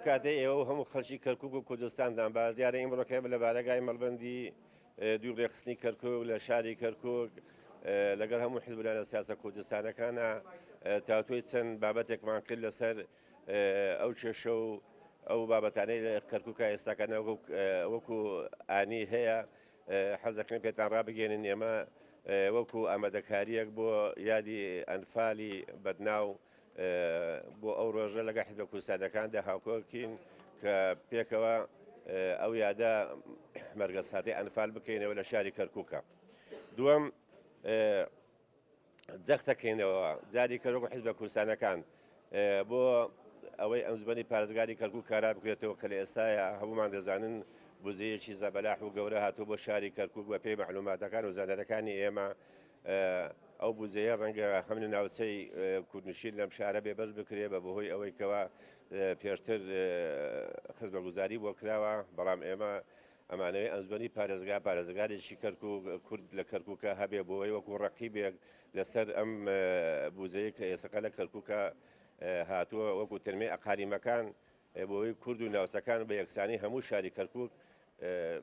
کاتێ ئێوە هەموو خەڵکی کەرکووک و کوردستاندان باش دیارە ئیمڕۆکە لە بارەگای مەڵبەندی دوو ڕێخستنی کەرکووک لە شاری کەرکووک لەگەڵ هەموو حیزبەکان لە سیاسە کوردستانەکانە تاتۆی چەند بابەتێکمان کرد لەسەر ئەو کێشە و ئەو بابەتانەی لە کەرکووکە ئێستاکەنە وەکو ئانی هەیە حەزەکەن پێتان ڕابگەێنن ئێمە وەکو ئامادەکاریەک بۆ یادی ئەنفالی بەدناو بۆ ئەو ڕۆژە لەگە حیزبە کوردستانەکاندا هاوکۆکین کە پێکەوە ئەو یادە مەرگەساتی ئەنفال بکەینەوە لە شاری کەرکووکە. دووەم جەختەکەینەوە جاری کەرکووک و حیزبە کوردستانەکان بۆ ئەوەی ئەنجومەنی پارێزگاری کەرکووک کارا بکرێتەوە کە لە ئێستاە هەمومان دەزانن بزەیەکی زەبەلاح و گەورە هاتوو بۆ شاری کەرکووک بە پێی معلوماتەکان و زانەرەکانی ئێمە ئەو بودجەیە ڕەنگە هەمن ناوچەی کوردنشین لەم شارە بێبەش بکرێ بە بەهۆی ئەوەی کەوا پێشتر خزمەتگوزاری بۆ کراوە بەڵام ئێمە ئەمانەوەی ئەنجومەنی پارێزگارێکی کەرکووک کورد لە کەرکووکە هەبێ بۆەوەی وەکو ڕەقیبێک لەسەر ئەم بودجەیە کە ئێسەکە لە کەرکووکە هاتووە وەکو تەنمەی ئەقالیمەکان بۆەوەی کورد و ناوچەکان بە یەکسانی هەموو شاری کەرکووک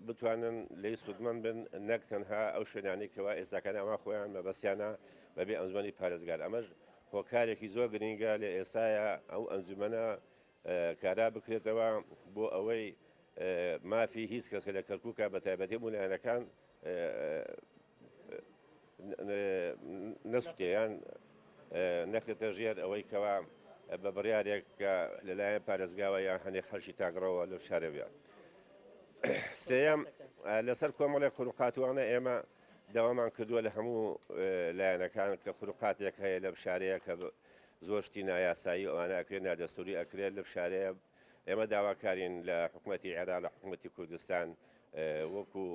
بتوانن لەی سودمەند بن نەک تەنها ئەو شوێنانی کەوا ئێستاکان ئەما خۆیان مەبەستیانە بەبێ ئەنجومەنی پارێزگار ئەمەش هۆکارێکی زۆر گرنگە لە ئێستاە ئەو ئەنجومەنە کارا بکرێتەوە بۆ ئەوەی مافی هیچ کەسکە لە کەرکووکە بە تایبەتی مولایەنەکان نەسووتێیان نەکرێتە ژێر ئەوەی کەوا بە بڕیارێک لەلایەن پارێزگاوە یان هەنێک خەڵکی تاگڕەوە لەو شارە بێت. سێەم لەسەر کۆمەڵی خوروقاتوانە ئێمە داوامان کردووە لە هەموو لایەنەکان کە خوروقاتێک هەیە لە شارەیە کە زۆر شتی نایاسایی ئەوانە ئەکرێت نادەستوری ئەکرێت لە شارەیە ئێمە داواکارین لە حکوومەتی عێراق لە حکوومەتی کوردستان وەکو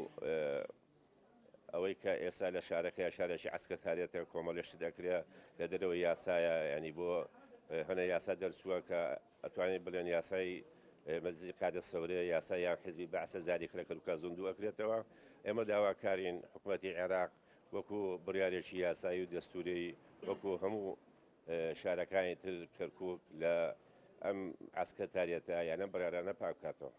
ئەوەی کە ئێستا لە شارەکە شارێکی عسکەتارێتە کۆمەڵێشت دەکرێت لە دەرەوەی یاسایە ینی بۆ هەنە یاسا دەرچووە کە ئەتوانێت بڵێن یاسایی مەجلیسی قادە سەورەیە یاسایان حیزبی بەعسە زاری کەرکووکە زوندوو ئەکرێتەوە ئێمە داواکارین حکوومەتی عێراق وەکو بڕیارێکی یاسایی و دەستوری وەکو هەموو شارەکانی تر کەرکووک لە ئەم عسکەتارێتە یانە بڕارانە پاک بکاتەوە.